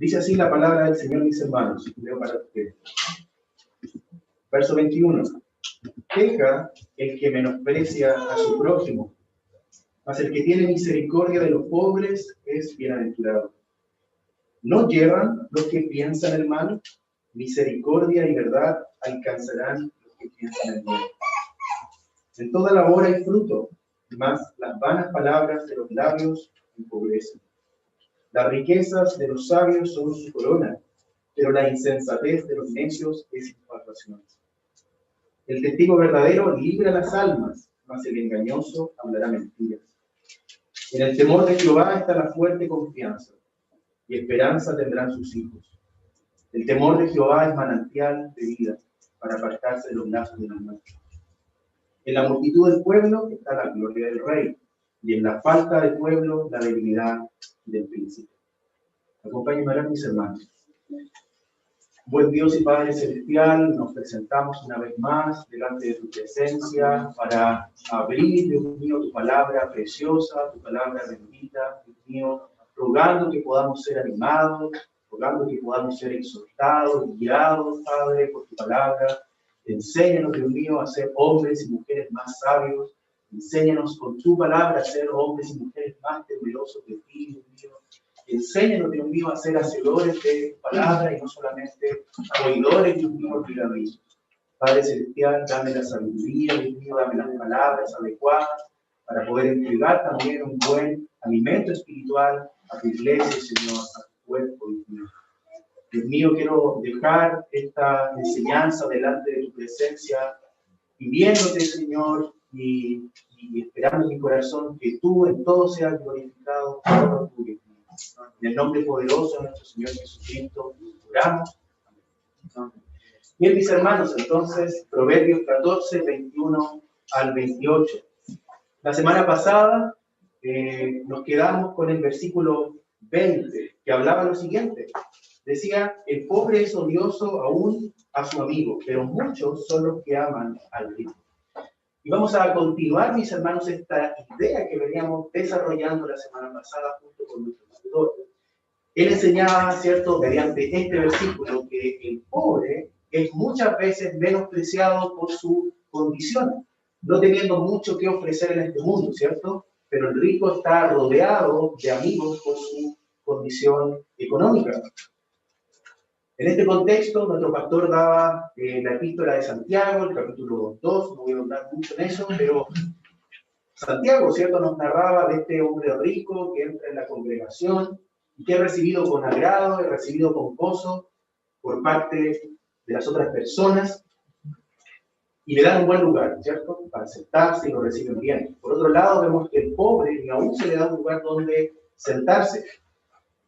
Dice así la palabra del Señor, mis hermanos. Leo para ustedes. Verso 21. Queja el que menosprecia a su prójimo, mas el que tiene misericordia de los pobres es bienaventurado. ¿No llevan los que piensan el mal? Misericordia y verdad alcanzarán los que piensan el bien. En toda labor hay fruto, mas las vanas palabras de los labios empobrecen. Las riquezas de los sabios son su corona, pero la insensatez de los necios es infatuación. El testigo verdadero libra las almas, mas el engañoso hablará mentiras. En el temor de Jehová está la fuerte confianza, y esperanza tendrán sus hijos. El temor de Jehová es manantial de vida, para apartarse de los lazos de la muerte. En la multitud del pueblo está la gloria del rey, y en la falta de pueblo la debilidad del príncipe. Acompáñenme, mis hermanos. Buen Dios y Padre Celestial, nos presentamos una vez más delante de tu presencia para abrir, Dios mío, tu palabra preciosa, tu palabra bendita, Dios mío, rogando que podamos ser animados, rogando que podamos ser exhortados, guiados, Padre, por tu palabra. Enséñanos, Dios mío, a ser hombres y mujeres más sabios. Enséñanos con tu palabra a ser hombres y mujeres más temerosos de ti, Dios mío. Enséñanos, Dios mío, a ser hacedores de tu palabra y no solamente oidores, Dios mío, olvidadizos. Padre Celestial, dame la sabiduría, Dios mío, dame las palabras adecuadas para poder entregar también un buen alimento espiritual a tu iglesia, Señor, a tu cuerpo, Dios mío. Dios mío, quiero dejar esta enseñanza delante de tu presencia, pidiéndote, Señor, y esperando en mi corazón que tú en todo seas glorificado, todo tuyo. En el nombre poderoso de nuestro Señor Jesucristo, oramos. Bien, mis hermanos, entonces, Proverbios 14, 21 al 28. La semana pasada nos quedamos con el versículo 20, que hablaba lo siguiente. Decía, el pobre es odioso aún a su amigo, pero muchos son los que aman al rico. Y vamos a continuar, mis hermanos, esta idea que veníamos desarrollando la semana pasada junto con nuestro pastor. Él enseñaba, ¿cierto?, mediante este versículo, que el pobre es muchas veces menospreciado por su condición, no teniendo mucho que ofrecer en este mundo, ¿cierto? Pero el rico está rodeado de amigos por su condición económica. En este contexto, nuestro pastor daba la epístola de Santiago, el capítulo 2, no voy a hablar mucho en eso, pero Santiago, ¿cierto?, nos narraba de este hombre rico que entra en la congregación y que es recibido con agrado, es recibido con gozo por parte de las otras personas y le dan un buen lugar, ¿cierto?, para sentarse y lo reciben bien. Por otro lado, vemos que el pobre ni aún se le da un lugar donde sentarse.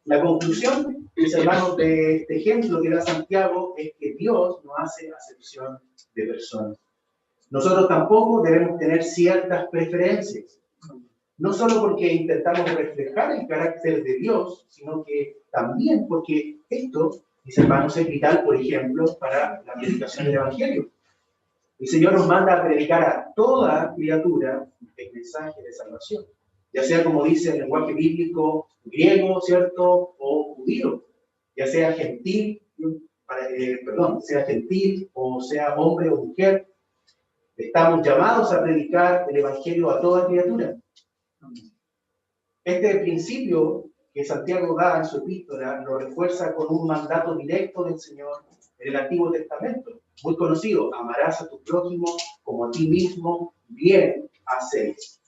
La conclusión, mis hermanos, de este ejemplo que da Santiago es que Dios no hace acepción de personas. Nosotros tampoco debemos tener ciertas preferencias, no solo porque intentamos reflejar el carácter de Dios, sino que también porque esto, mis hermanos, es vital, por ejemplo, para la predicación del Evangelio. El Señor nos manda a predicar a toda criatura el mensaje de salvación, ya sea, como dice el lenguaje bíblico, griego, ¿cierto?, o judío, ya sea gentil, sea gentil o sea hombre o mujer. Estamos llamados a predicar el Evangelio a toda criatura. Este principio que Santiago da en su epístola lo refuerza con un mandato directo del Señor en el Antiguo Testamento, muy conocido: amarás a tu prójimo como a ti mismo, bien hacéis.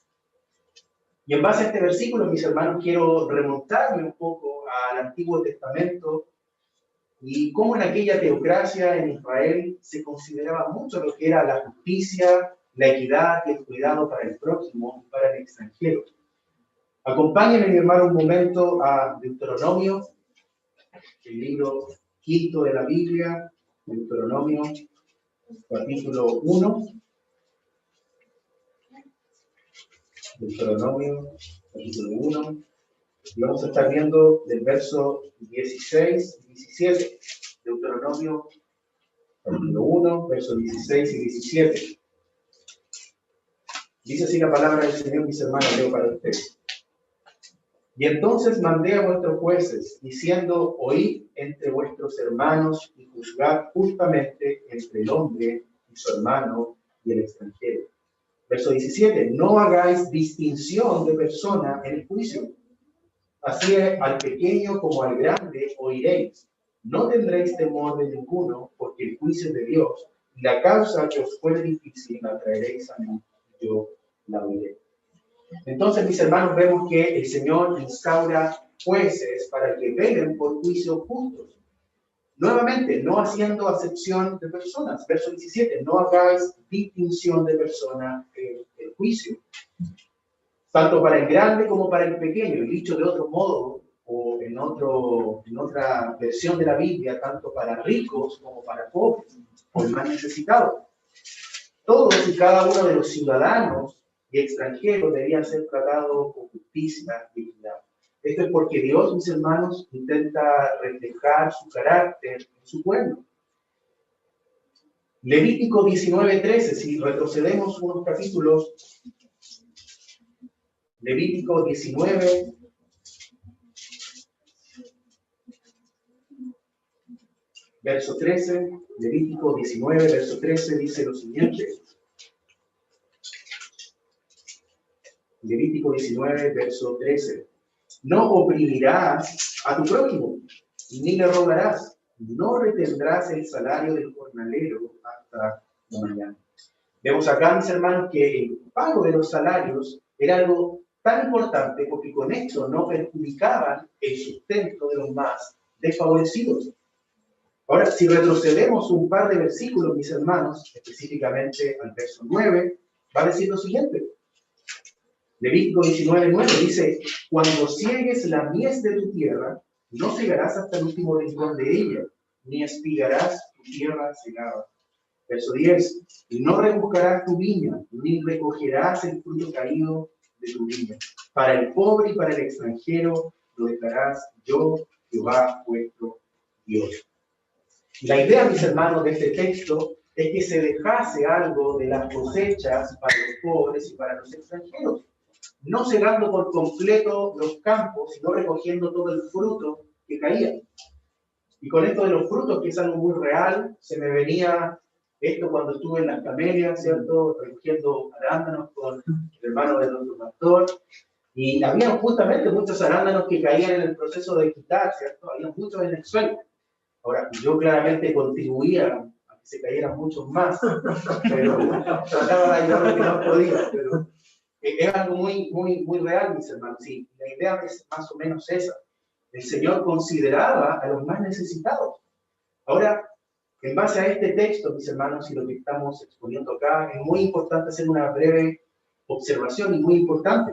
Y en base a este versículo, mis hermanos, quiero remontarme un poco al Antiguo Testamento y cómo en aquella teocracia en Israel se consideraba mucho lo que era la justicia, la equidad y el cuidado para el prójimo y para el extranjero. Acompáñenme, mi hermano, un momento a Deuteronomio, el libro quinto de la Biblia, Deuteronomio, capítulo 1. Deuteronomio, capítulo 1. Y vamos a estar viendo del verso 16 y 17. Deuteronomio, capítulo 1, versos 16 y 17. Dice así la palabra del Señor, mis hermanos, leo para ustedes. Y entonces mandé a vuestros jueces, diciendo, oíd entre vuestros hermanos y juzgad justamente entre el hombre y su hermano y el extranjero. Verso 17, no hagáis distinción de persona en el juicio. Así al pequeño como al grande oiréis. No tendréis temor de ninguno, porque el juicio es de Dios. Y la causa que os fuere difícil la traeréis a mí, yo la oiré. Entonces, mis hermanos, vemos que el Señor instaura jueces para que velen por juicios justos. Nuevamente, no haciendo acepción de personas. Verso 17, no hagáis distinción de persona en el juicio. Tanto para el grande como para el pequeño. Y dicho de otro modo, o en otra versión de la Biblia, tanto para ricos como para pobres, o el más necesitado. Todos y cada uno de los ciudadanos y extranjeros debían ser tratados con justicia y equidad. Esto es porque Dios, mis hermanos, intenta reflejar su carácter en su pueblo. Levítico 19:13, si retrocedemos unos capítulos, Levítico 19, verso 13, Levítico 19, verso 13, dice lo siguiente. Levítico 19, verso 13. No oprimirás a tu prójimo, ni le robarás. No retendrás el salario del jornalero hasta la mañana. Vemos acá, mis hermanos, que el pago de los salarios era algo tan importante porque con esto no perjudicaban el sustento de los más desfavorecidos. Ahora, si retrocedemos un par de versículos, mis hermanos, específicamente al verso 9, va a decir lo siguiente. Levítico 19:9 dice, cuando ciegues la mies de tu tierra, no cegarás hasta el último rincón de ella, ni espigarás tu tierra cegada. Verso 10, y no rebuscarás tu viña, ni recogerás el fruto caído de tu viña. Para el pobre y para el extranjero lo dejarás yo, Jehová, vuestro Dios. La idea, mis hermanos, de este texto es que se dejase algo de las cosechas para los pobres y para los extranjeros. No cegando por completo los campos, sino recogiendo todo el fruto que caía. Y con esto de los frutos, que es algo muy real, se me venía esto cuando estuve en las Camelias, ¿cierto? Recogiendo arándanos con el hermano del otro pastor. Y había justamente muchos arándanos que caían en el proceso de quitar, ¿cierto? Había muchos en el suelo. Ahora, yo claramente contribuía a que se cayeran muchos más, pero trataba de ayudar lo que no podía, pero es algo muy real, mis hermanos. Sí, la idea es más o menos esa. El Señor consideraba a los más necesitados. Ahora, en base a este texto, mis hermanos, y lo que estamos exponiendo acá, es muy importante hacer una breve observación y muy importante.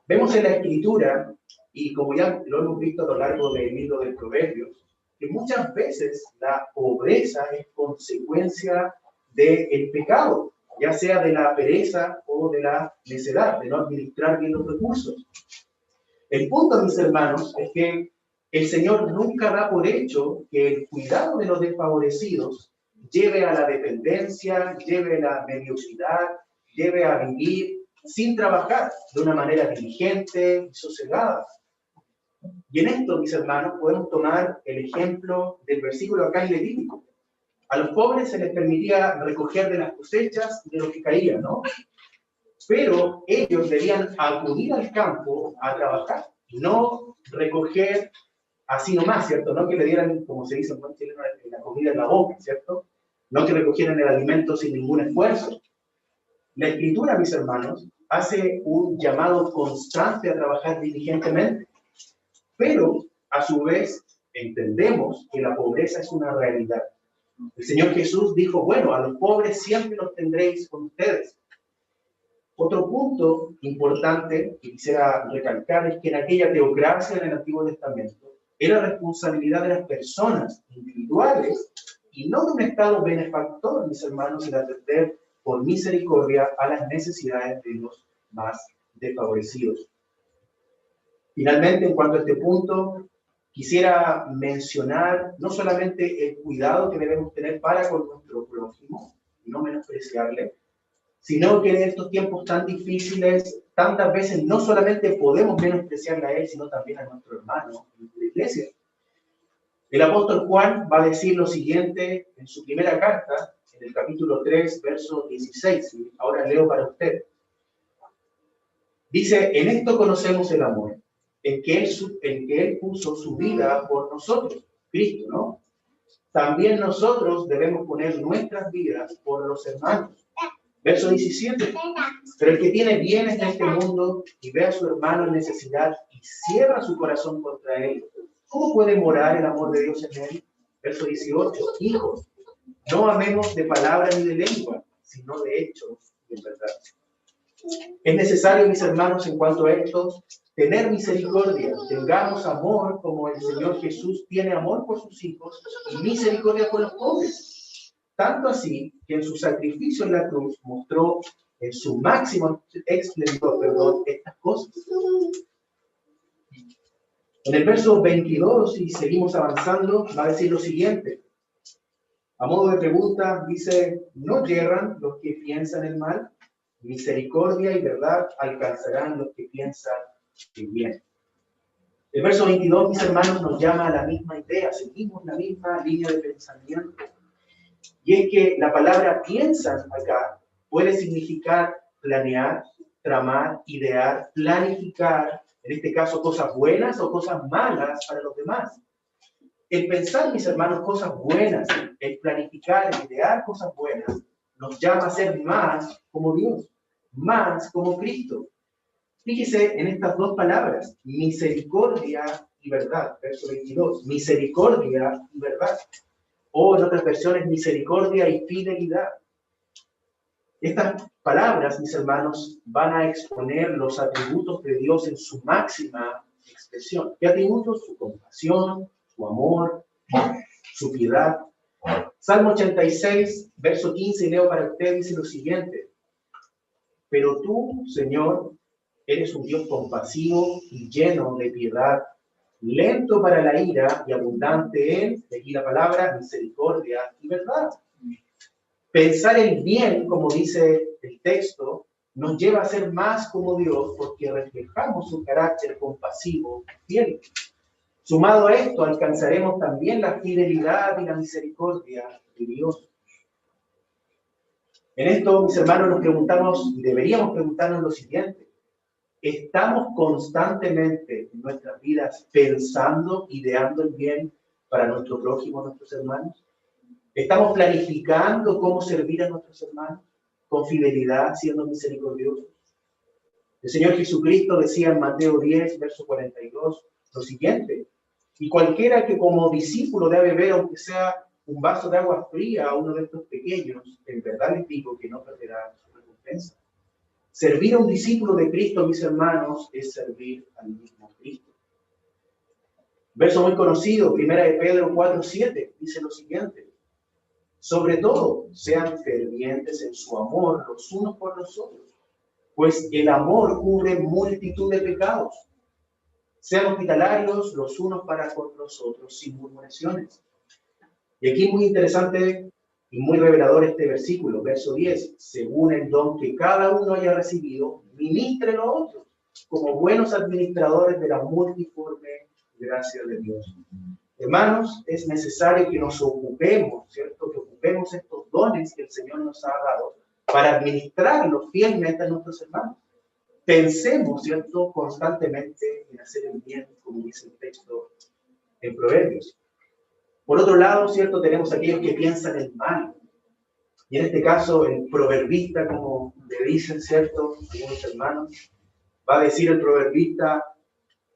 Vemos en la Escritura, y como ya lo hemos visto a lo largo del libro de Proverbios, que muchas veces la pobreza es consecuencia del pecado, ya sea de la pereza o de la necedad, de no administrar bien los recursos. El punto, mis hermanos, es que el Señor nunca da por hecho que el cuidado de los desfavorecidos lleve a la dependencia, lleve a la mediocridad, lleve a vivir sin trabajar de una manera diligente y sosegada. Y en esto, mis hermanos, podemos tomar el ejemplo del versículo acá en Levítico. A los pobres se les permitía recoger de las cosechas de lo que caía, ¿no? Pero ellos debían acudir al campo a trabajar, no recoger así nomás, ¿cierto? No que le dieran, como se dice en buen chileno, la comida en la boca, ¿cierto? No que recogieran el alimento sin ningún esfuerzo. La Escritura, mis hermanos, hace un llamado constante a trabajar diligentemente, pero a su vez entendemos que la pobreza es una realidad. El Señor Jesús dijo, bueno, a los pobres siempre los tendréis con ustedes. Otro punto importante que quisiera recalcar es que en aquella teocracia del Antiguo Testamento era responsabilidad de las personas individuales y no de un Estado benefactor, mis hermanos, el atender por misericordia a las necesidades de los más desfavorecidos. Finalmente, en cuanto a este punto, quisiera mencionar no solamente el cuidado que debemos tener para con nuestro prójimo, y no menospreciarle, sino que en estos tiempos tan difíciles, tantas veces no solamente podemos menospreciarle a Él, sino también a nuestro hermano en la iglesia. El apóstol Juan va a decir lo siguiente en su primera carta, en el capítulo 3, verso 16. Y ahora leo para usted. Dice, en esto conocemos el amor, en que Él puso su vida por nosotros, Cristo, ¿no? También nosotros debemos poner nuestras vidas por los hermanos. Verso 17. Pero el que tiene bienes de este mundo y ve a su hermano en necesidad y cierra su corazón contra él, ¿cómo puede morar el amor de Dios en él? Verso 18. Hijos, no amemos de palabra ni de lengua, sino de hechos y en verdad. Es necesario, mis hermanos, en cuanto a esto, tener misericordia. Tengamos amor como el Señor Jesús tiene amor por sus hijos y misericordia por los pobres. Tanto así que en su sacrificio en la cruz mostró en su máximo esplendor, estas cosas. En el verso 22, y seguimos avanzando, va a decir lo siguiente. A modo de pregunta, dice, ¿no yerran los que piensan el mal? Misericordia y verdad alcanzarán los que piensan el bien. El verso 22, mis hermanos, nos llama a la misma idea, seguimos la misma línea de pensamiento. Y es que la palabra piensan acá puede significar planear, tramar, idear, planificar, en este caso cosas buenas o cosas malas para los demás. El pensar, mis hermanos, cosas buenas, el planificar, el idear cosas buenas, nos llama a ser más como Dios, más como Cristo. Fíjese en estas dos palabras, misericordia y verdad, verso 22, misericordia y verdad. O en otras versiones, misericordia y fidelidad. Estas palabras, mis hermanos, van a exponer los atributos de Dios en su máxima expresión. ¿Qué atributos? Su compasión, su amor, su piedad. Salmo 86, verso 15, leo para usted, dice lo siguiente. Pero tú, Señor, eres un Dios compasivo y lleno de piedad, lento para la ira y abundante en, de aquí la palabra, misericordia y verdad. Pensar el bien, como dice el texto, nos lleva a ser más como Dios porque reflejamos su carácter compasivo y fiel. Sumado a esto, alcanzaremos también la fidelidad y la misericordia de Dios. En esto, mis hermanos, nos preguntamos, y deberíamos preguntarnos lo siguiente. ¿Estamos constantemente en nuestras vidas pensando, ideando el bien para nuestro prójimo, nuestros hermanos? ¿Estamos planificando cómo servir a nuestros hermanos con fidelidad, siendo misericordiosos? El Señor Jesucristo decía en Mateo 10, verso 42, lo siguiente. Y cualquiera que como discípulo debe beber, aunque sea un vaso de agua fría a uno de estos pequeños, en verdad les digo que no perderá su recompensa. Servir a un discípulo de Cristo, mis hermanos, es servir al mismo Cristo. Verso muy conocido, 1 de Pedro 4:7, dice lo siguiente. Sobre todo, sean fervientes en su amor los unos por los otros, pues el amor cubre multitud de pecados. Sean hospitalarios los unos para con los otros, sin murmuraciones. Y aquí muy interesante y muy revelador este versículo, verso 10. Según el don que cada uno haya recibido, ministren a otros, como buenos administradores de la multiforme gracia de Dios. Hermanos, es necesario que nos ocupemos, ¿cierto? Que ocupemos estos dones que el Señor nos ha dado para administrarlos fielmente a nuestros hermanos. Pensemos, ¿cierto? Constantemente en hacer el bien, como dice el texto en Proverbios. Por otro lado, ¿cierto? Tenemos aquellos que piensan el mal. Y en este caso, el proverbista, como le dicen, ¿cierto? Algunos hermanos, va a decir el proverbista,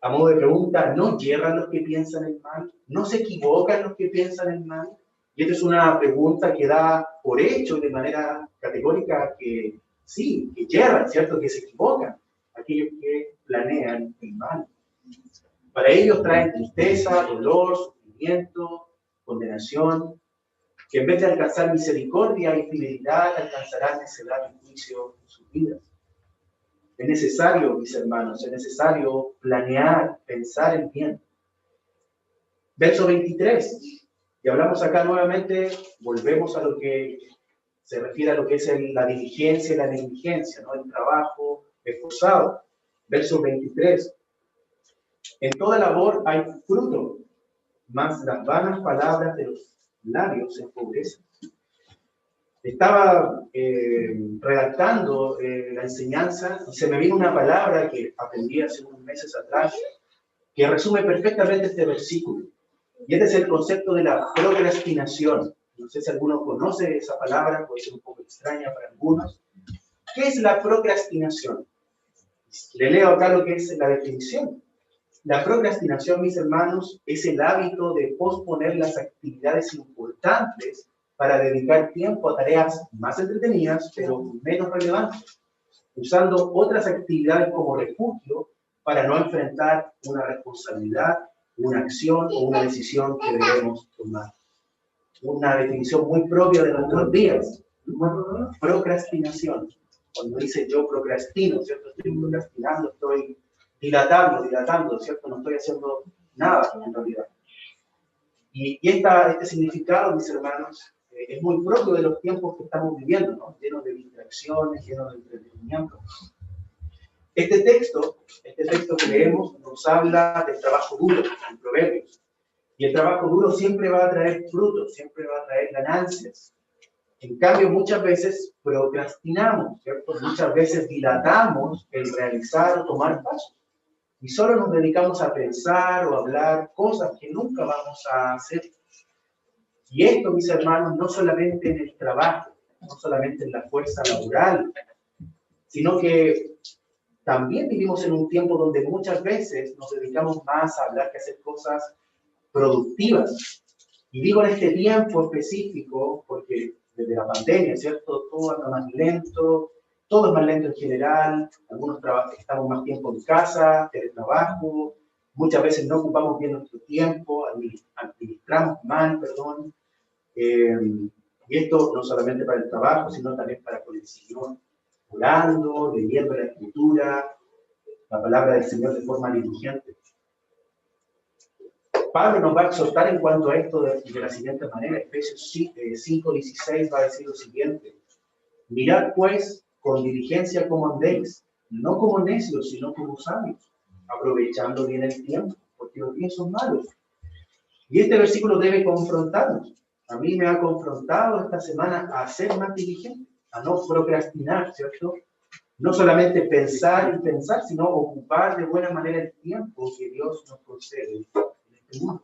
a modo de pregunta, ¿no yerran los que piensan el mal? ¿No se equivocan los que piensan el mal? Y esta es una pregunta que da por hecho de manera categórica que sí, que yerran, ¿cierto? Que se equivocan aquellos que planean el mal. Para ellos traen tristeza, dolor, sufrimiento, condenación, que en vez de alcanzar misericordia y fidelidad, alcanzarán necedad y juicio en sus vidas. Es necesario, mis hermanos, es necesario planear, pensar en bien. Verso 23. Y hablamos acá nuevamente, volvemos a lo que se refiere a lo que es la diligencia y la negligencia, ¿no? El trabajo esforzado. Verso 23. En toda labor hay fruto, mas las vanas palabras de los labios se empobrecen. Estaba redactando la enseñanza y se me vino una palabra que aprendí hace unos meses atrás que resume perfectamente este versículo. Y este es el concepto de la procrastinación. No sé si alguno conoce esa palabra, puede ser un poco extraña para algunos. ¿Qué es la procrastinación? Le leo acá lo que es la definición. La procrastinación, mis hermanos, es el hábito de posponer las actividades importantes para dedicar tiempo a tareas más entretenidas, pero menos relevantes, usando otras actividades como refugio para no enfrentar una responsabilidad, una acción o una decisión que debemos tomar. Una definición muy propia de nuestros días. Procrastinación. Cuando dice yo procrastino, ¿cierto? Estoy procrastinando, estoy dilatando, ¿cierto? No estoy haciendo nada en realidad. Y este significado, mis hermanos, es muy propio de los tiempos que estamos viviendo, ¿no? Llenos de distracciones, llenos de entretenimiento. Este texto que leemos nos habla del trabajo duro en Proverbios. Y el trabajo duro siempre va a traer frutos, siempre va a traer ganancias. En cambio, muchas veces procrastinamos, ¿cierto? Muchas veces dilatamos el realizar o tomar pasos. Y solo nos dedicamos a pensar o a hablar cosas que nunca vamos a hacer. Y esto, mis hermanos, no solamente en el trabajo, no solamente en la fuerza laboral, sino que también vivimos en un tiempo donde muchas veces nos dedicamos más a hablar que a hacer cosas productivas. Y digo en este tiempo específico, porque desde la pandemia, ¿cierto? Todo anda más lento, todo es más lento en general, algunos estamos más tiempo en casa, teletrabajo, muchas veces no ocupamos bien nuestro tiempo, administramos mal, perdón. Y esto no solamente para el trabajo, sino también para con el Señor, orando, leyendo la Escritura, la palabra del Señor de forma diligente. Pablo nos va a exhortar en cuanto a esto de la siguiente manera. Efesios 5:16 va a decir lo siguiente. Mirad pues con diligencia como andéis, no como necios, sino como sabios, aprovechando bien el tiempo, porque los días son malos. Y este versículo debe confrontarnos. A mí me ha confrontado esta semana a ser más diligente, a no procrastinar, ¿cierto? No solamente pensar y pensar, sino ocupar de buena manera el tiempo que Dios nos concede en este mundo.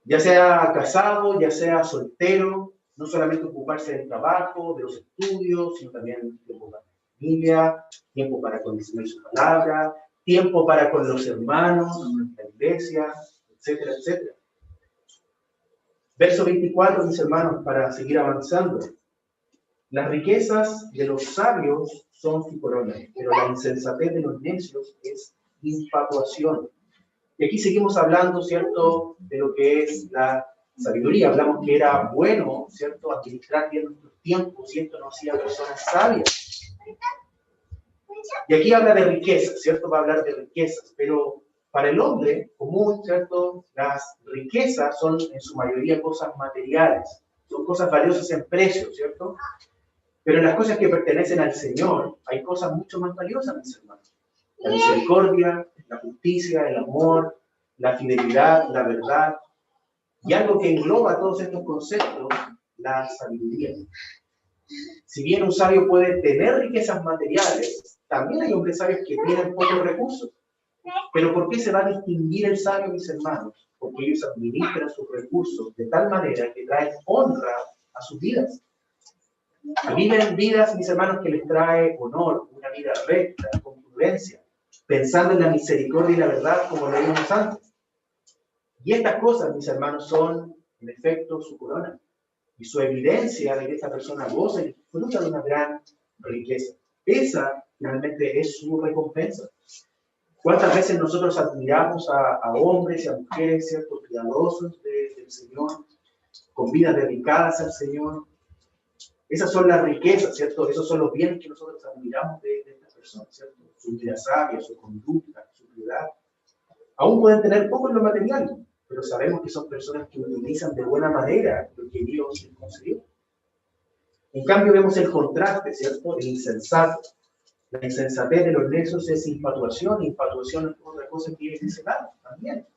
Ya sea casado, ya sea soltero, no solamente ocuparse del trabajo, de los estudios, sino también tiempo para la familia, tiempo para conocer su palabra, tiempo para con los hermanos, la iglesia, etcétera, etcétera. Verso 24, mis hermanos, para seguir avanzando. Las riquezas de los sabios son su corona, pero la insensatez de los necios es infatuación. Y aquí seguimos hablando, ¿cierto?, de lo que es la sabiduría. Hablamos que era bueno, ¿cierto?, administrar bien nuestros tiempos, y esto nos hacía personas sabias. Y aquí habla de riquezas, ¿cierto? Va a hablar de riquezas, pero para el hombre común, ¿cierto?, las riquezas son en su mayoría cosas materiales, son cosas valiosas en precio, ¿cierto? Pero en las cosas que pertenecen al Señor hay cosas mucho más valiosas, mis hermanos. La misericordia, la justicia, el amor, la fidelidad, la verdad. Y algo que engloba todos estos conceptos, la sabiduría. Si bien un sabio puede tener riquezas materiales, también hay hombres sabios que tienen pocos recursos. Pero ¿por qué se va a distinguir el sabio, mis hermanos? Porque ellos administran sus recursos de tal manera que traen honra a sus vidas. Viven vidas, mis hermanos, que les trae honor, una vida recta, con prudencia, pensando en la misericordia y la verdad, como leímos antes. Y estas cosas, mis hermanos, son, en efecto, su corona. Y su evidencia de que esta persona goza y disfruta de una gran riqueza. Esa, finalmente, es su recompensa. ¿Cuántas veces nosotros admiramos a hombres y a mujeres, ¿cierto?, piadosos del Señor, con vidas dedicadas al Señor? Esas son las riquezas, ¿cierto? Esos son los bienes que nosotros admiramos de estas personas, ¿cierto? Su vida sabia, su conducta, su piedad. Aún pueden tener poco en lo material, pero sabemos que son personas que utilizan de buena manera lo que Dios les concedió. En cambio vemos el contraste, ¿cierto? El insensato. La insensatez de los necios es infatuación, infatuación es otra cosa que es necedad también.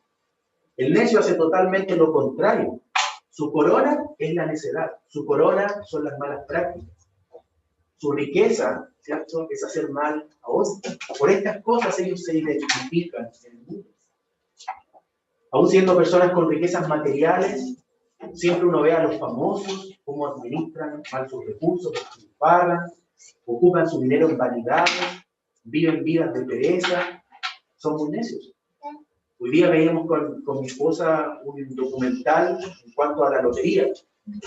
El necio hace totalmente lo contrario. Su corona es la necedad, su corona son las malas prácticas. Su riqueza, ¿cierto?, es hacer mal a otros. Por estas cosas ellos se identifican en el mundo. Aún siendo personas con riquezas materiales, siempre uno ve a los famosos cómo administran mal sus recursos, los pagan, ocupan su dinero en vanidades, viven vidas de pereza, son muy necios. Hoy día veíamos con mi esposa un documental en cuanto a la lotería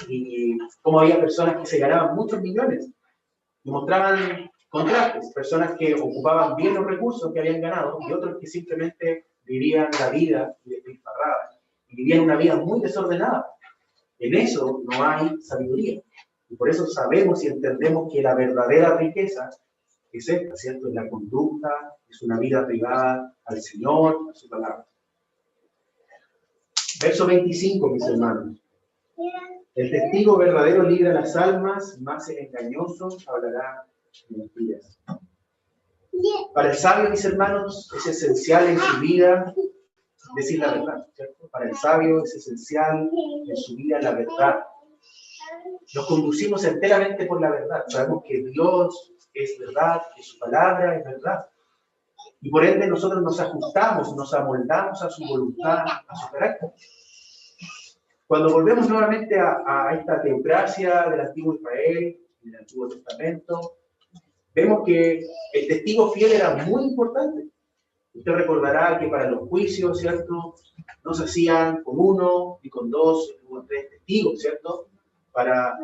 y cómo había personas que se ganaban muchos millones y mostraban contrastes, personas que ocupaban bien los recursos que habían ganado y otros que simplemente vivían la vida despilfarrada y vivían una vida muy desordenada. En eso no hay sabiduría. Y por eso sabemos y entendemos que la verdadera riqueza es esta, ¿cierto? Es la conducta, es una vida privada al Señor, a su palabra. Verso 25, mis hermanos. El testigo verdadero libra las almas, más el engañoso hablará mentiras. Para el sabio, mis hermanos, es esencial en su vida decir la verdad, ¿cierto? Para el sabio es esencial en su vida la verdad. Nos conducimos enteramente por la verdad. Sabemos que Dios es verdad, que su palabra es verdad. Y por ende nosotros nos ajustamos, nos amoldamos a su voluntad, a su carácter. Cuando volvemos nuevamente a esta teocracia del antiguo Israel, del Antiguo Testamento, vemos que el testigo fiel era muy importante. Usted recordará que para los juicios, ¿cierto?, no se hacían con uno, ni con dos, ni con tres testigos, ¿cierto?, para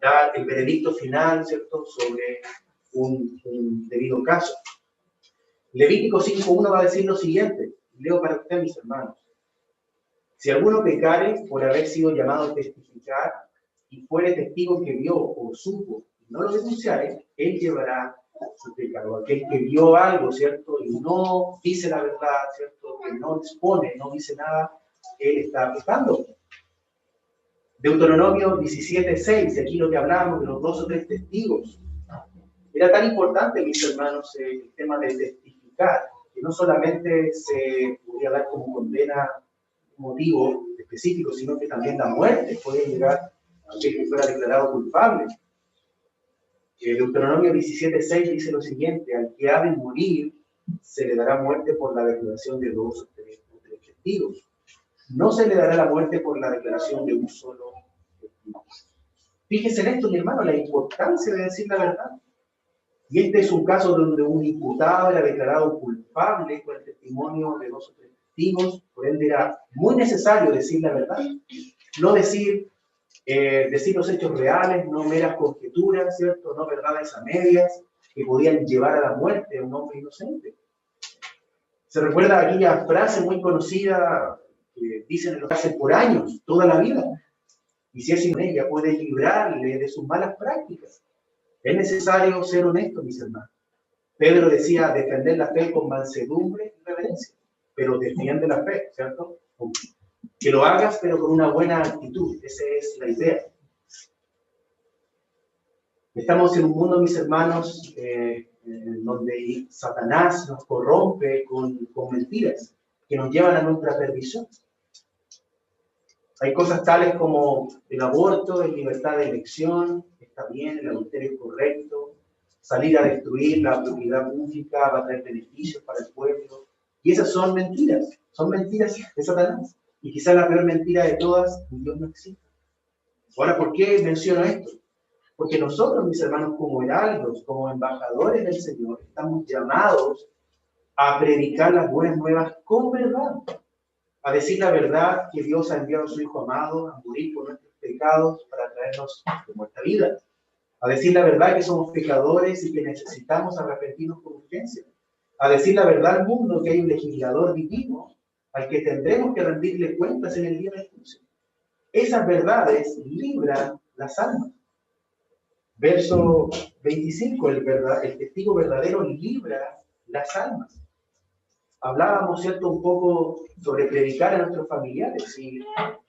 dar el veredicto final, ¿cierto?, sobre un debido caso. Levítico 5.1 va a decir lo siguiente, leo para ustedes, mis hermanos. Si alguno pecare por haber sido llamado a testificar y fuere testigo que vio o supo y no lo denunciare, él llevará su pecado. Aquel que vio algo, ¿cierto?, y no dice la verdad, ¿cierto?, que no expone, no dice nada, él está pecando. Deuteronomio 17.6, aquí lo que hablábamos de los 2 o 3 testigos. Era tan importante, mis hermanos, el tema de testificar, que no solamente se podía dar como condena un motivo específico, sino que también la muerte puede llegar a aquel que fuera declarado culpable. Deuteronomio 17.6 dice lo siguiente: al que ha de morir se le dará muerte por la declaración de 2 o 3 testigos. No se le dará la muerte por la declaración de un solo testigo. Fíjese en esto, mi hermano, la importancia de decir la verdad. Y este es un caso donde un imputado era declarado culpable por el testimonio de 2 o 3 testigos, por ende era muy necesario decir la verdad, no decir los hechos reales, no meras conjeturas, ¿cierto?, no verdades a medias que podían llevar a la muerte a un hombre inocente. Se recuerda aquella frase muy conocida que dicen en los casos por años, toda la vida, y si es sin ella puede librarle de sus malas prácticas. Es necesario ser honesto, mis hermanos. Pedro decía defender la fe con mansedumbre y reverencia, pero defiende la fe, ¿cierto? Que lo hagas, pero con una buena actitud. Esa es la idea. Estamos en un mundo, mis hermanos, en donde Satanás nos corrompe con mentiras que nos llevan a nuestra perdición. Hay cosas tales como el aborto, la libertad de elección, está bien, el adulterio es correcto, salir a destruir la propiedad pública va a traer beneficios para el pueblo. Y esas son mentiras de Satanás. Y quizás la peor mentira de todas, Dios no existe. Ahora, ¿por qué menciono esto? Porque nosotros, mis hermanos, como heraldos, como embajadores del Señor, estamos llamados a predicar las buenas nuevas con verdad, a decir la verdad que Dios ha enviado a su Hijo amado a morir por nuestros pecados para traernos de nuestra vida, a decir la verdad que somos pecadores y que necesitamos arrepentirnos con urgencia, a decir la verdad al mundo que hay un legislador divino al que tendremos que rendirle cuentas en el día del juicio. Esas verdades libran las almas. Verso 25, el testigo verdadero libra las almas. Hablábamos, ¿cierto?, un poco sobre predicar a nuestros familiares, y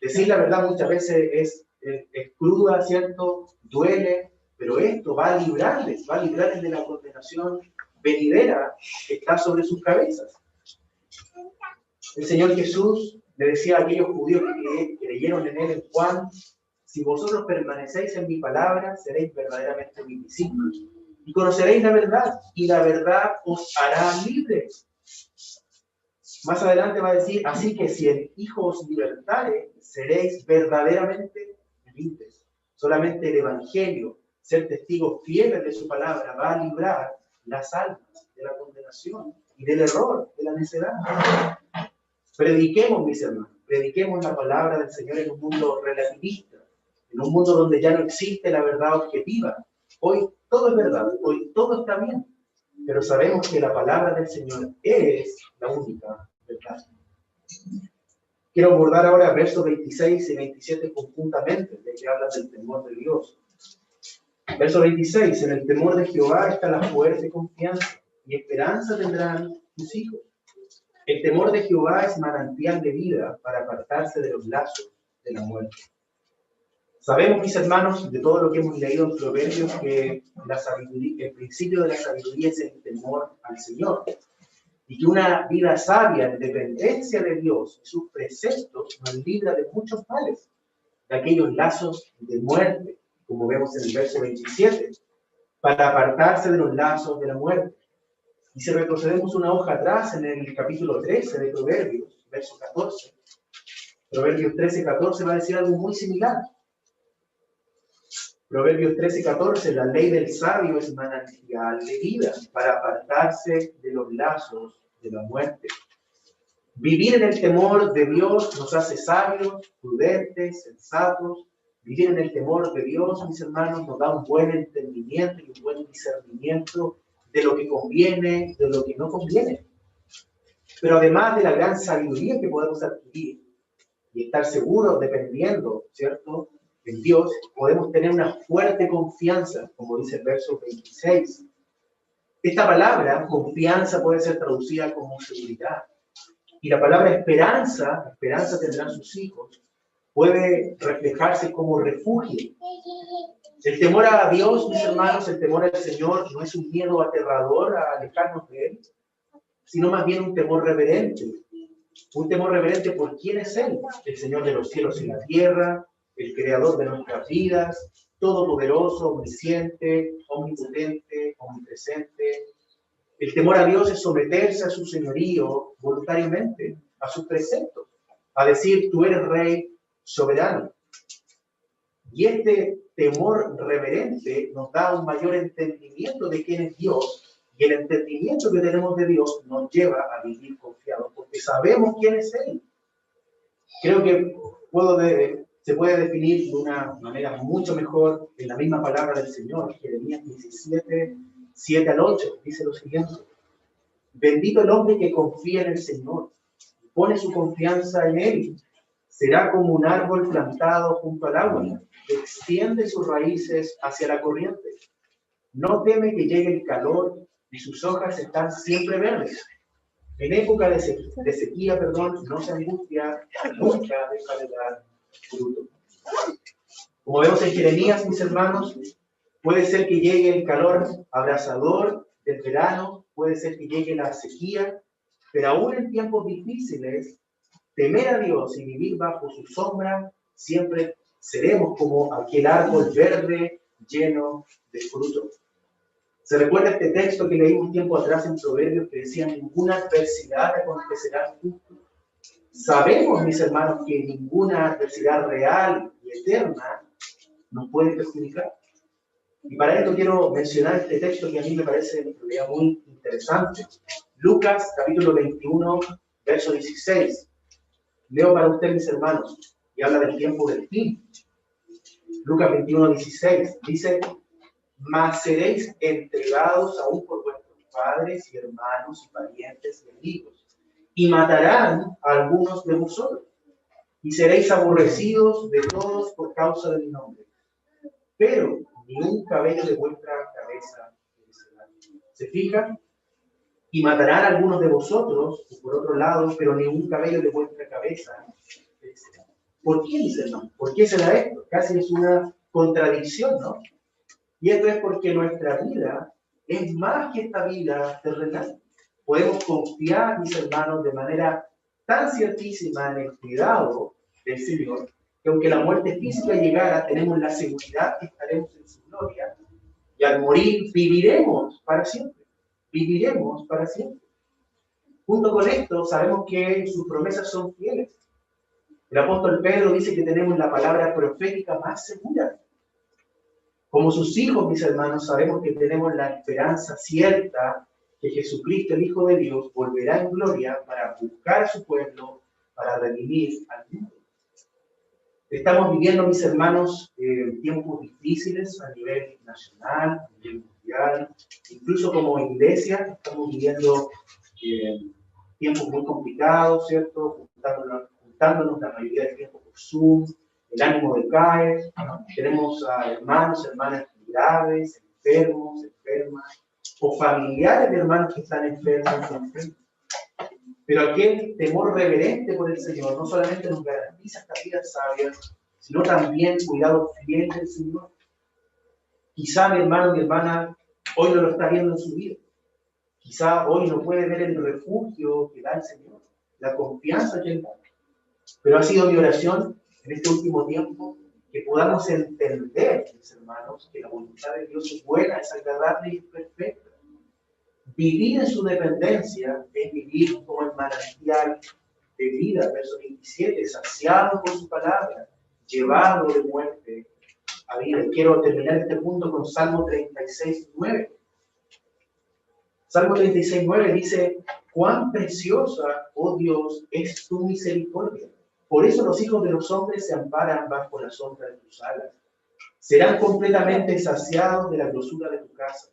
decir la verdad muchas veces es cruda, ¿cierto?, duele, pero esto va a librarles de la condenación venidera que está sobre sus cabezas. El Señor Jesús le decía a aquellos judíos que creyeron en Él en Juan: si vosotros permanecéis en mi palabra, seréis verdaderamente mis discípulos, y conoceréis la verdad, y la verdad os hará libres. Más adelante va a decir: así que si el Hijo os libertare, seréis verdaderamente libres. Solamente el Evangelio, ser testigos fieles de su palabra, va a librar las almas de la condenación y del error, de la necedad. Prediquemos, mis hermanos, prediquemos la palabra del Señor en un mundo relativista, en un mundo donde ya no existe la verdad objetiva. Hoy todo es verdad, hoy todo está bien, pero sabemos que la palabra del Señor es la única verdad. Quiero abordar ahora versos 26 y 27 conjuntamente, de que habla del temor de Dios. Verso 26: en el temor de Jehová está la fuerte confianza, y esperanza tendrán tus hijos. El temor de Jehová es manantial de vida para apartarse de los lazos de la muerte. Sabemos, mis hermanos, de todo lo que hemos leído en Proverbios, que la sabiduría, el principio de la sabiduría es el temor al Señor. Y que una vida sabia en dependencia de Dios y sus preceptos nos libra de muchos males, de aquellos lazos de muerte, como vemos en el verso 27, para apartarse de los lazos de la muerte. Y si retrocedemos una hoja atrás en el capítulo 13 de Proverbios, verso 14, Proverbios 13:14 va a decir algo muy similar. Proverbios 13:14: la ley del sabio es manantial de vida para apartarse de los lazos de la muerte. Vivir en el temor de Dios nos hace sabios, prudentes, sensatos. Vivir en el temor de Dios, mis hermanos, nos da un buen entendimiento y un buen discernimiento de lo que conviene, de lo que no conviene. Pero además de la gran sabiduría que podemos adquirir y estar seguros, dependiendo, ¿cierto?, en Dios, podemos tener una fuerte confianza, como dice el verso 26. Esta palabra, confianza, puede ser traducida como seguridad. Y la palabra esperanza, esperanza tendrán sus hijos, puede reflejarse como refugio. El temor a Dios, mis hermanos, el temor al Señor, no es un miedo aterrador a alejarnos de Él, sino más bien un temor reverente. Un temor reverente por quién es Él, el Señor de los cielos y la tierra, el creador de nuestras vidas, todopoderoso, omnisciente, omnipotente, omnipresente. El temor a Dios es someterse a su señorío voluntariamente, a sus preceptos, a decir: tú eres Rey soberano. Y este temor reverente nos da un mayor entendimiento de quién es Dios, y el entendimiento que tenemos de Dios nos lleva a vivir confiados, porque sabemos quién es Él. Creo que se puede definir de una manera mucho mejor en la misma palabra del Señor. Jeremías 17, 7 al 8, dice lo siguiente: bendito el hombre que confía en el Señor, pone su confianza en Él. Será como un árbol plantado junto al agua, que extiende sus raíces hacia la corriente. No teme que llegue el calor, y sus hojas están siempre verdes. En época de sequía, no se angustia, nunca deja de dar fruto. Como vemos en Jeremías, mis hermanos, puede ser que llegue el calor abrasador del verano, puede ser que llegue la sequía, pero aún en tiempos difíciles, temer a Dios y vivir bajo su sombra, siempre seremos como aquel árbol verde lleno de frutos. ¿Se recuerda este texto que leímos un tiempo atrás en Proverbios que decía: ninguna adversidad acontecerá al justo? Sabemos, mis hermanos, que ninguna adversidad real y eterna nos puede perjudicar. Y para esto quiero mencionar este texto que a mí me parece en realidad muy interesante. Lucas, capítulo 21, verso 16. Leo para ustedes, mis hermanos, y habla del tiempo del fin. Lucas 21, 16. Dice: mas seréis entregados aún por vuestros padres y hermanos y parientes y amigos, y matarán a algunos de vosotros, y seréis aborrecidos de todos por causa de mi nombre. Pero ni un cabello de vuestra cabeza perecerá. ¿Se fijan? Y matarán a algunos de vosotros, y por otro lado, pero ni un cabello de vuestra cabeza perecerá. ¿Por qué dice no? ¿Por qué será esto? Casi es una contradicción, ¿no? Y esto es porque nuestra vida es más que esta vida terrenal. Podemos confiar, mis hermanos, de manera tan ciertísima en el cuidado del Señor, que aunque la muerte física llegara, tenemos la seguridad que estaremos en su gloria, y al morir viviremos para siempre. Viviremos para siempre. Junto con esto, sabemos que sus promesas son fieles. El apóstol Pedro dice que tenemos la palabra profética más segura. Como sus hijos, mis hermanos, sabemos que tenemos la esperanza cierta que Jesucristo, el Hijo de Dios, volverá en gloria para buscar a su pueblo, para redimir al mundo. Estamos viviendo, mis hermanos, tiempos difíciles a nivel nacional, a nivel mundial, incluso como iglesia estamos viviendo tiempos muy complicados, ¿cierto? Juntándonos la mayoría del tiempo por Zoom, el ánimo decae, tenemos a hermanos, hermanas graves, enfermos, enfermas, o familiares de hermanos que están enfermos. Pero aquel temor reverente por el Señor no solamente nos garantiza esta vida sabia, sino también cuidado fiel del Señor. Quizá mi hermano, mi hermana, hoy no lo está viendo en su vida. Quizá hoy no puede ver el refugio que da el Señor, la confianza que Él da. Pero ha sido mi oración en este último tiempo que podamos entender, mis hermanos, que la voluntad de Dios es buena, es agradable y es perfecta. Vivir en su dependencia es vivir como el manantial de vida, verso 27, saciado por su palabra, llevado de muerte a vida. Quiero terminar este punto con Salmo 36:9. Salmo 36:9 dice: cuán preciosa, oh Dios, es tu misericordia. Por eso los hijos de los hombres se amparan bajo la sombra de tus alas. Serán completamente saciados de la grosura de tu casa.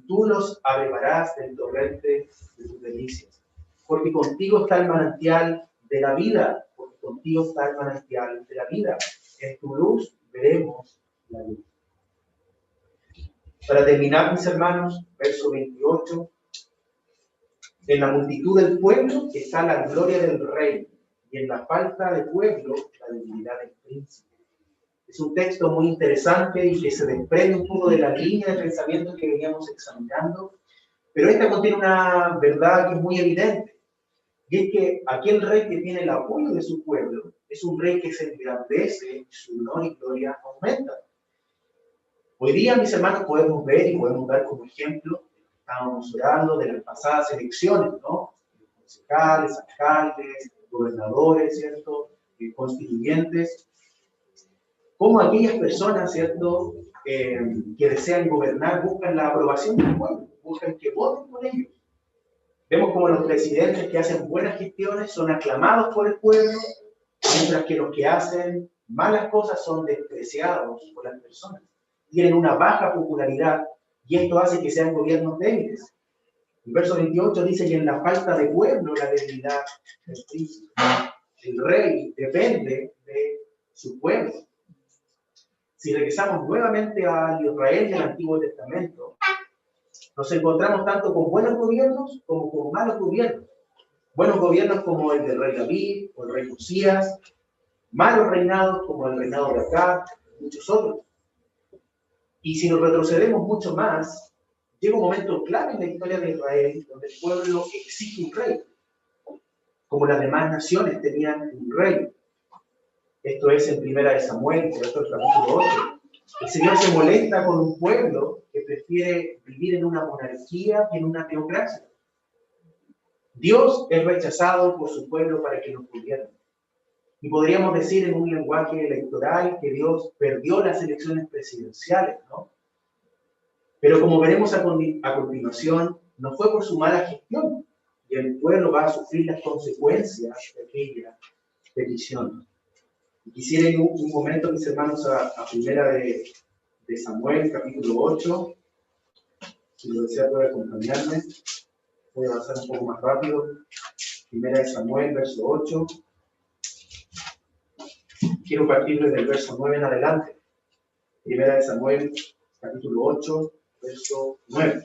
Tú los abebarás del torrente de tus delicias. Porque contigo está el manantial de la vida. Porque contigo está el manantial de la vida. En tu luz veremos la luz. Para terminar, mis hermanos, verso 28. En la multitud del pueblo está la gloria del rey, y en la falta de pueblo la debilidad del príncipe. Es un texto muy interesante y que se desprende un poco de la línea de pensamiento que veníamos examinando, pero esta contiene una verdad que es muy evidente, y es que aquel rey que tiene el apoyo de su pueblo es un rey que se engrandece y su honor y gloria aumenta. Hoy día, mis hermanos, podemos ver y podemos dar como ejemplo, estábamos orando de las pasadas elecciones, ¿no? Concejales, alcaldes, gobernadores, ¿cierto? Constituyentes. Cómo aquellas personas, ¿cierto?, que desean gobernar buscan la aprobación del pueblo, buscan que voten por ellos. Vemos como los presidentes que hacen buenas gestiones son aclamados por el pueblo, mientras que los que hacen malas cosas son despreciados por las personas. Tienen una baja popularidad y esto hace que sean gobiernos débiles. El verso 28 dice que en la falta de pueblo la debilidad del príncipe. El rey depende de su pueblo. Si regresamos nuevamente al Israel del Antiguo Testamento, nos encontramos tanto con buenos gobiernos como con malos gobiernos. Buenos gobiernos como el del rey David o el rey Josías, malos reinados como el reinado de Acab y muchos otros. Y si nos retrocedemos mucho más, llega un momento clave en la historia de Israel donde el pueblo exige un rey, como las demás naciones tenían un rey. Esto es en 1 Samuel, por esto el capítulo 8. El Señor se molesta con un pueblo que prefiere vivir en una monarquía que en una teocracia. Dios es rechazado por su pueblo para que nos gobierne. Y podríamos decir en un lenguaje electoral que Dios perdió las elecciones presidenciales, ¿no? Pero como veremos a continuación, no fue por su mala gestión, y el pueblo va a sufrir las consecuencias de aquella petición. Y quisiera ir un momento, mis hermanos, a 1 Samuel, capítulo 8. Si lo desea, puede acompañarme. Voy a avanzar un poco más rápido. 1 Samuel, verso 8. Quiero partir desde el verso 9 en adelante. 1 Samuel, capítulo 8, verso 9.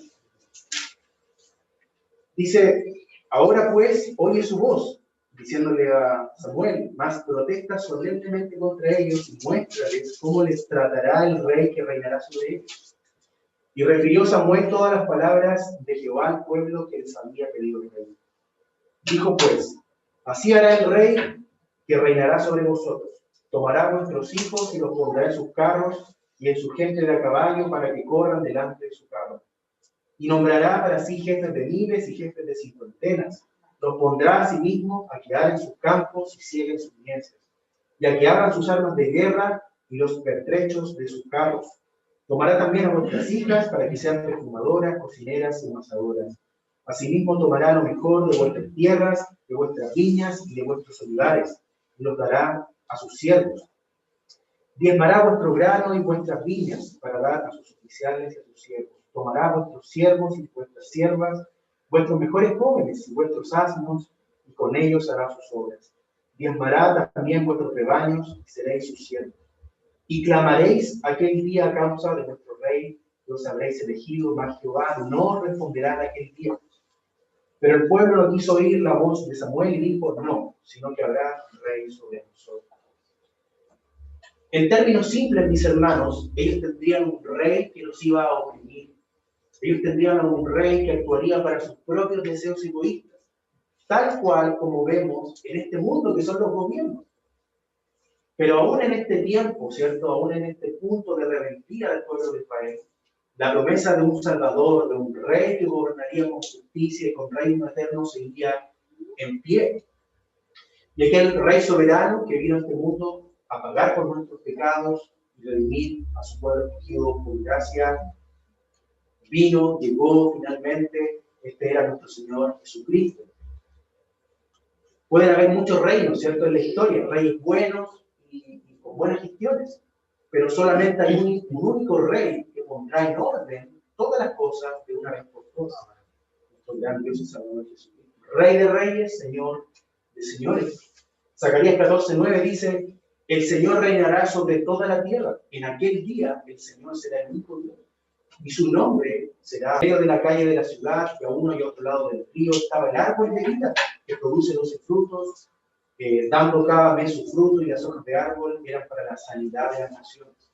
Dice: ahora pues, oye su voz, diciéndole a Samuel, mas protesta solemnemente contra ellos y muéstrales cómo les tratará el rey que reinará sobre ellos. Y refirió Samuel todas las palabras de Jehová al pueblo que les había pedido el rey. Dijo pues, así hará el rey que reinará sobre vosotros. Tomará a vuestros hijos y los pondrá en sus carros y en su gente de a caballo para que corran delante de su carro. Y nombrará para sí jefes de miles y jefes de cincuentenas. Los pondrá a sí mismo a que hagan sus campos y cieguen sus mieses, y a que hagan sus armas de guerra y los pertrechos de sus carros. Tomará también a vuestras hijas para que sean perfumadoras, cocineras y amasadoras. Asimismo tomará lo mejor de vuestras tierras, de vuestras viñas y de vuestros olivares, y los dará a sus siervos. Diezmará vuestro grano y vuestras viñas para dar a sus oficiales y a sus siervos. Tomará a vuestros siervos y vuestras siervas, vuestros mejores jóvenes y vuestros asnos, y con ellos hará sus obras. Diezmará también vuestros rebaños y seréis sus siervos. Y clamaréis aquel día a causa de vuestro rey, los habréis elegido, mas Jehová no responderá en aquel día. Pero el pueblo no quiso oír la voz de Samuel y dijo, no, sino que habrá rey sobre nosotros. En términos simples, mis hermanos, ellos tendrían un rey que los iba a oprimir. Ellos tendrían un rey que actuaría para sus propios deseos egoístas, tal cual como vemos en este mundo que son los gobiernos. Pero aún en este tiempo, ¿cierto? Aún en este punto de rebeldía del pueblo de Israel, la promesa de un Salvador, de un rey que gobernaría con justicia y con reino eterno seguía en pie. Y aquel rey soberano que vino a este mundo a pagar por nuestros pecados y redimir a su pueblo escogido por gracia, vino, llegó finalmente, este era nuestro Señor Jesucristo. Pueden haber muchos reinos, ¿cierto? En la historia, reyes buenos y con buenas gestiones, pero solamente hay un único rey que pondrá en orden todas las cosas de una vez por todas. Nuestro gran Dios y Salvador Jesucristo. Rey de reyes, Señor de señores. Zacarías 14:9 dice, el Señor reinará sobre toda la tierra. En aquel día el Señor será el único Dios. Y su nombre será, en medio de la calle de la ciudad, y a uno y a otro lado del río, estaba el árbol de vida, que produce 12 frutos, dando cada mes su fruto, y las hojas de árbol eran para la sanidad de las naciones.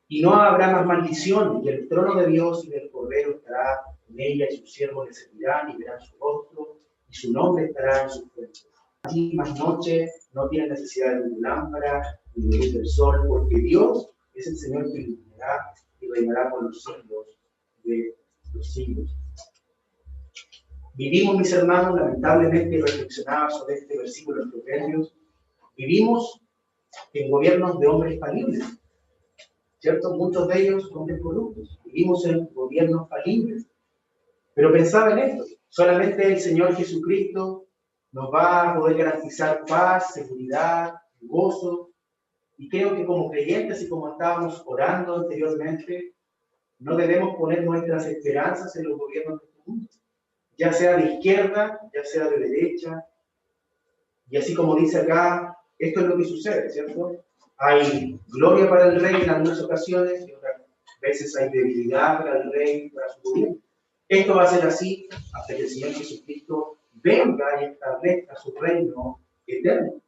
Y no habrá más maldición, y el trono de Dios y del Cordero estará en ella, y sus siervos le servirán y verán su rostro, y su nombre estará en sus frentes. Allí más noche no tiene necesidad de una lámpara ni de luz del sol, porque Dios es el Señor que iluminará y reinará por los siglos de los siglos. Vivimos, mis hermanos, lamentablemente, y reflexionaba sobre este versículo en Proverbios, vivimos en gobiernos de hombres falibles, ¿cierto? Muchos de ellos hombres corruptos. Vivimos en gobiernos falibles. Pero pensaba en esto, solamente el Señor Jesucristo nos va a poder garantizar paz, seguridad, gozo. Y creo que como creyentes y como estábamos orando anteriormente, no debemos poner nuestras esperanzas en los gobiernos de este mundo, ya sea de izquierda, ya sea de derecha. Y así como dice acá, esto es lo que sucede, ¿cierto? Hay gloria para el rey en algunas ocasiones y otras veces hay debilidad para el rey, para su gobierno. Esto va a ser así hasta que el Señor Jesucristo venga y establezca su reino eterno.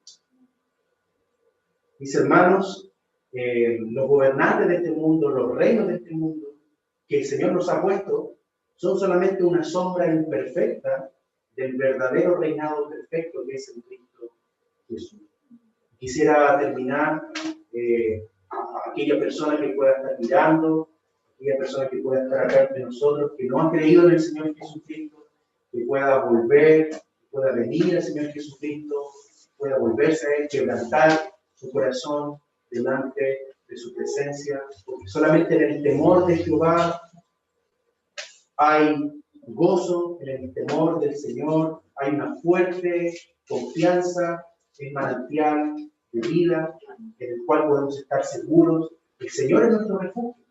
Mis hermanos, los gobernantes de este mundo, los reinos de este mundo, que el Señor nos ha puesto, son solamente una sombra imperfecta del verdadero reinado perfecto que es el Cristo Jesús. Quisiera terminar a aquella persona que pueda estar mirando, aquella persona que pueda estar acá entre nosotros, que no ha creído en el Señor Jesucristo, que pueda volver, que pueda venir al Señor Jesucristo, pueda volverse a Él, quebrantar su corazón delante de su presencia, porque solamente en el temor de Jehová hay gozo, en el temor del Señor hay una fuerte confianza, el manantial de vida, en el cual podemos estar seguros. El Señor es nuestro refugio.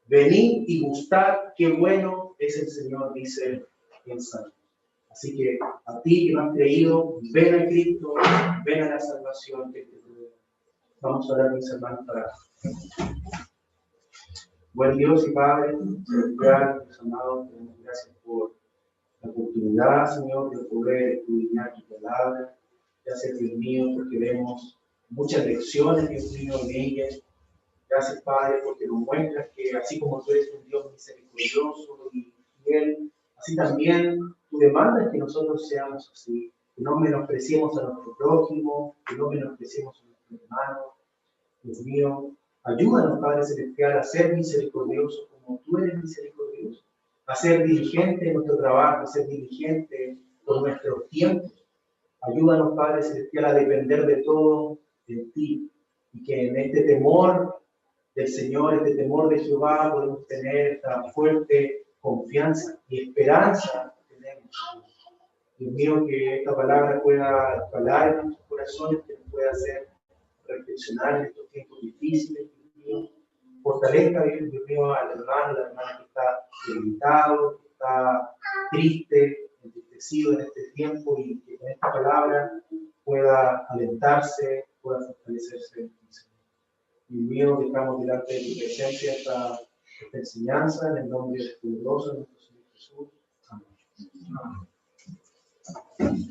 Venid y gustad, qué bueno es el Señor, dice el Salmo. Así que a ti que no has creído, ven a Cristo, ven a la salvación que te provee. Vamos a orar, mis hermanos, para buen Dios y Padre, mis amados, te damos gracias por la oportunidad, Señor, de poder escudriñar tu palabra. Gracias, Dios mío, porque vemos muchas lecciones, Dios mío, en ellas. Gracias, Padre, porque nos muestras que así como tú eres un Dios misericordioso y fiel, así también tú demandas que nosotros seamos así, que no menospreciemos a nuestro prójimo, que no menospreciemos a nuestros hermanos. Dios mío, ayúdanos, Padre Celestial, a ser misericordiosos como tú eres misericordioso, a ser diligente en nuestro trabajo, a ser diligente con nuestros tiempos. Ayúdanos, Padre Celestial, a depender de todo de ti y que en este temor del Señor, este temor de Jehová, podemos tener esta fuerte confianza y esperanza que tenemos. Dios mío, que esta palabra pueda calar en nuestros corazones, que nos pueda hacer reflexionar en estos tiempos difíciles. Dios mío, fortalezca, Dios mío, al hermano, la hermana que está debilitado, que está triste, entristecido en este tiempo, y que con esta palabra pueda alentarse, pueda fortalecerse. Dios mío, dejamos delante de tu presencia esta enseñanza en el nombre poderoso de nuestro Señor Jesús. Amén.